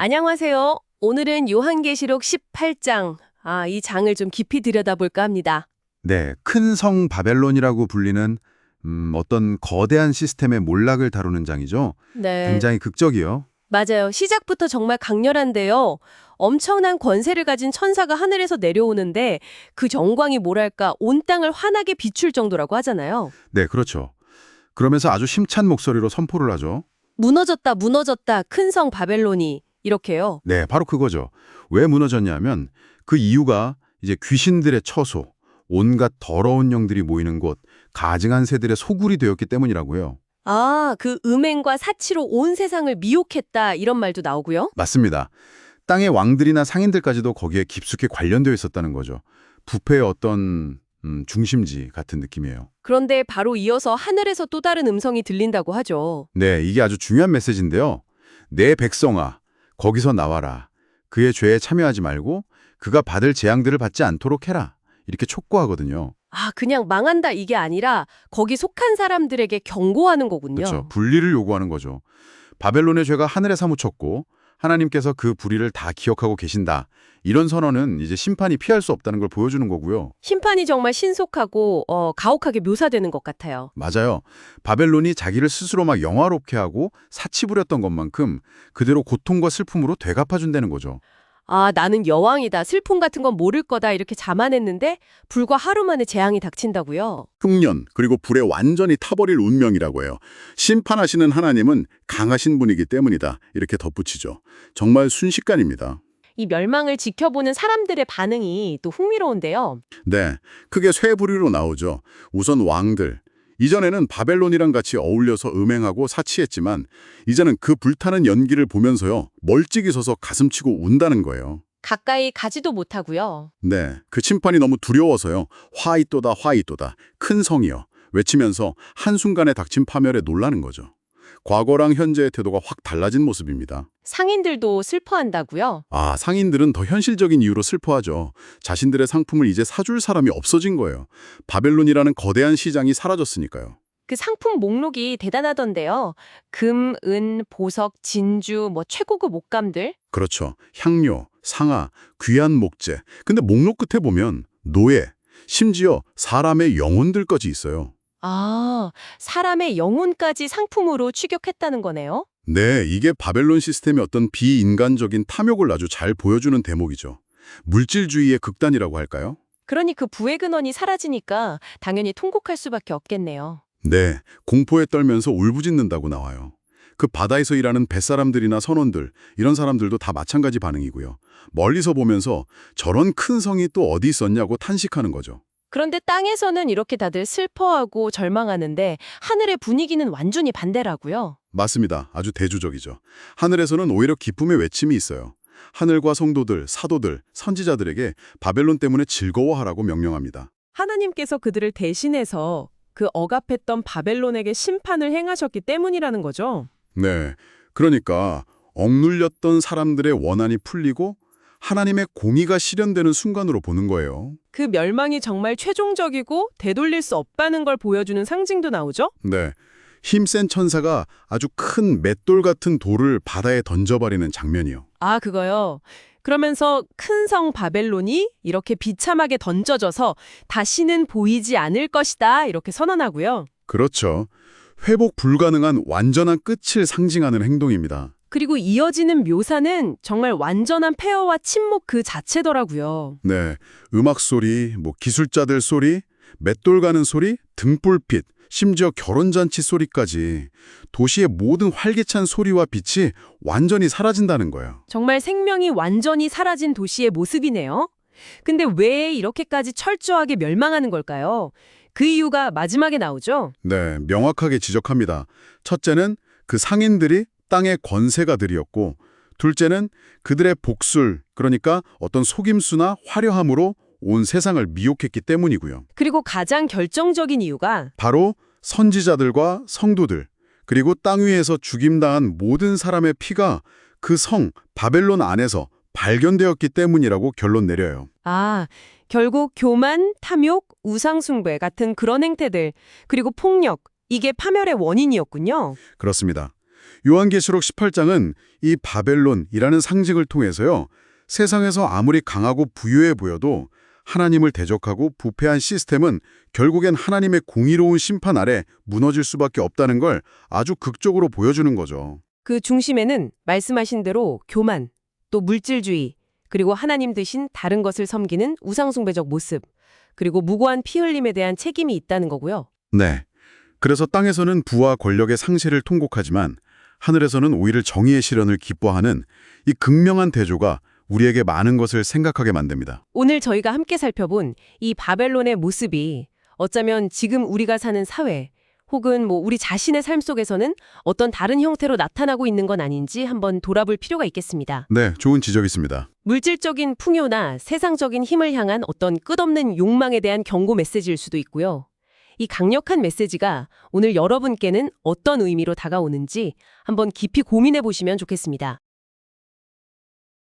안녕하세요. 오늘은 요한계시록 18장, 이 장을 좀 깊이 들여다볼까 합니다. 네, 큰 성 바벨론이라고 불리는 어떤 거대한 시스템의 몰락을 다루는 장이죠. 네, 굉장히 극적이요. 맞아요. 시작부터 정말 강렬한데요. 엄청난 권세를 가진 천사가 하늘에서 내려오는데 그 정광이 뭐랄까 온 땅을 환하게 비출 정도라고 하잖아요. 네, 그렇죠. 그러면서 아주 심찬 목소리로 선포를 하죠. 무너졌다, 무너졌다, 큰 성 바벨론이. 이렇게요. 네, 바로 그거죠. 왜 무너졌냐면 그 이유가 이제 귀신들의 처소, 온갖 더러운 영들이 모이는 곳, 가증한 새들의 소굴이 되었기 때문이라고요. 그 음행과 사치로 온 세상을 미혹했다 이런 말도 나오고요. 맞습니다. 땅의 왕들이나 상인들까지도 거기에 깊숙이 관련되어 있었다는 거죠. 부패의 어떤 중심지 같은 느낌이에요. 그런데 바로 이어서 하늘에서 또 다른 음성이 들린다고 하죠. 네, 이게 아주 중요한 메시지인데요. 내 백성아, 거기서 나와라. 그의 죄에 참여하지 말고 그가 받을 재앙들을 받지 않도록 해라. 이렇게 촉구하거든요. 그냥 망한다 이게 아니라 거기 속한 사람들에게 경고하는 거군요. 그렇죠. 분리를 요구하는 거죠. 바벨론의 죄가 하늘에 사무쳤고 하나님께서 그 불의를 다 기억하고 계신다. 이런 선언은 이제 심판이 피할 수 없다는 걸 보여주는 거고요. 심판이 정말 신속하고 가혹하게 묘사되는 것 같아요. 맞아요. 바벨론이 자기를 스스로 막 영화롭게 하고 사치 부렸던 것만큼 그대로 고통과 슬픔으로 되갚아준다는 거죠. 나는 여왕이다. 슬픔 같은 건 모를 거다. 이렇게 자만했는데 불과 하루 만에 재앙이 닥친다고요. 흉년 그리고 불에 완전히 타버릴 운명이라고 해요. 심판하시는 하나님은 강하신 분이기 때문이다. 이렇게 덧붙이죠. 정말 순식간입니다. 이 멸망을 지켜보는 사람들의 반응이 또 흥미로운데요. 네, 크게 쇠 부류로 나오죠. 우선 왕들. 이전에는 바벨론이랑 같이 어울려서 음행하고 사치했지만 이제는 그 불타는 연기를 보면서요. 멀찍이 서서 가슴치고 운다는 거예요. 가까이 가지도 못하고요. 네, 그 심판이 너무 두려워서요. 화이또다 화이또다 큰 성이여 외치면서 한순간에 닥친 파멸에 놀라는 거죠. 과거랑 현재의 태도가 확 달라진 모습입니다. 상인들도 슬퍼한다고요. 상인들은 더 현실적인 이유로 슬퍼하죠. 자신들의 상품을 이제 사줄 사람이 없어진 거예요. 바벨론이라는 거대한 시장이 사라졌으니까요. 그 상품 목록이 대단하던데요. 금, 은, 보석, 진주, 최고급 옷감들. 그렇죠. 향료, 상아, 귀한 목재. 근데 목록 끝에 보면 노예, 심지어 사람의 영혼들까지 있어요. 사람의 영혼까지 상품으로 취급했다는 거네요. 네, 이게 바벨론 시스템의 어떤 비인간적인 탐욕을 아주 잘 보여주는 대목이죠. 물질주의의 극단이라고 할까요? 그러니 그 부의 근원이 사라지니까 당연히 통곡할 수밖에 없겠네요. 네, 공포에 떨면서 울부짖는다고 나와요. 그 바다에서 일하는 뱃사람들이나 선원들, 이런 사람들도 다 마찬가지 반응이고요. 멀리서 보면서 저런 큰 성이 또 어디 있었냐고 탄식하는 거죠. 그런데 땅에서는 이렇게 다들 슬퍼하고 절망하는데 하늘의 분위기는 완전히 반대라고요. 맞습니다. 아주 대조적이죠. 하늘에서는 오히려 기쁨의 외침이 있어요. 하늘과 성도들, 사도들, 선지자들에게 바벨론 때문에 즐거워하라고 명령합니다. 하나님께서 그들을 대신해서 그 억압했던 바벨론에게 심판을 행하셨기 때문이라는 거죠. 네, 그러니까 억눌렸던 사람들의 원한이 풀리고 하나님의 공의가 실현되는 순간으로 보는 거예요. 그 멸망이 정말 최종적이고 되돌릴 수 없다는 걸 보여주는 상징도 나오죠. 네, 힘센 천사가 아주 큰 맷돌 같은 돌을 바다에 던져버리는 장면이요. 그거요. 그러면서 큰 성 바벨론이 이렇게 비참하게 던져져서 다시는 보이지 않을 것이다 이렇게 선언하고요. 그렇죠. 회복 불가능한 완전한 끝을 상징하는 행동입니다. 그리고 이어지는 묘사는 정말 완전한 폐허와 침묵 그 자체더라고요. 네, 음악 소리, 기술자들 소리, 맷돌 가는 소리, 등불빛, 심지어 결혼잔치 소리까지 도시의 모든 활기찬 소리와 빛이 완전히 사라진다는 거예요. 정말 생명이 완전히 사라진 도시의 모습이네요. 근데 왜 이렇게까지 철저하게 멸망하는 걸까요? 그 이유가 마지막에 나오죠. 네, 명확하게 지적합니다. 첫째는 그 상인들이 땅의 권세가들이었고, 둘째는 그들의 복술, 그러니까 어떤 속임수나 화려함으로 온 세상을 미혹했기 때문이고요. 그리고 가장 결정적인 이유가 바로 선지자들과 성도들, 그리고 땅 위에서 죽임당한 모든 사람의 피가 그 성 바벨론 안에서 발견되었기 때문이라고 결론 내려요. 결국 교만, 탐욕, 우상숭배 같은 그런 행태들, 그리고 폭력, 이게 파멸의 원인이었군요. 그렇습니다. 요한계시록 18장은 이 바벨론이라는 상징을 통해서요, 세상에서 아무리 강하고 부유해 보여도 하나님을 대적하고 부패한 시스템은 결국엔 하나님의 공의로운 심판 아래 무너질 수밖에 없다는 걸 아주 극적으로 보여주는 거죠. 그 중심에는 말씀하신 대로 교만, 또 물질주의, 그리고 하나님 대신 다른 것을 섬기는 우상숭배적 모습, 그리고 무고한 피 흘림에 대한 책임이 있다는 거고요. 네. 그래서 땅에서는 부와 권력의 상실을 통곡하지만 하늘에서는 오히려 정의의 실현을 기뻐하는 이 극명한 대조가 우리에게 많은 것을 생각하게 만듭니다. 오늘 저희가 함께 살펴본 이 바벨론의 모습이 어쩌면 지금 우리가 사는 사회 혹은 우리 자신의 삶 속에서는 어떤 다른 형태로 나타나고 있는 건 아닌지 한번 돌아볼 필요가 있겠습니다. 네, 좋은 지적이십니다. 물질적인 풍요나 세상적인 힘을 향한 어떤 끝없는 욕망에 대한 경고 메시지일 수도 있고요. 이 강력한 메시지가 오늘 여러분께는 어떤 의미로 다가오는지 한번 깊이 고민해 보시면 좋겠습니다.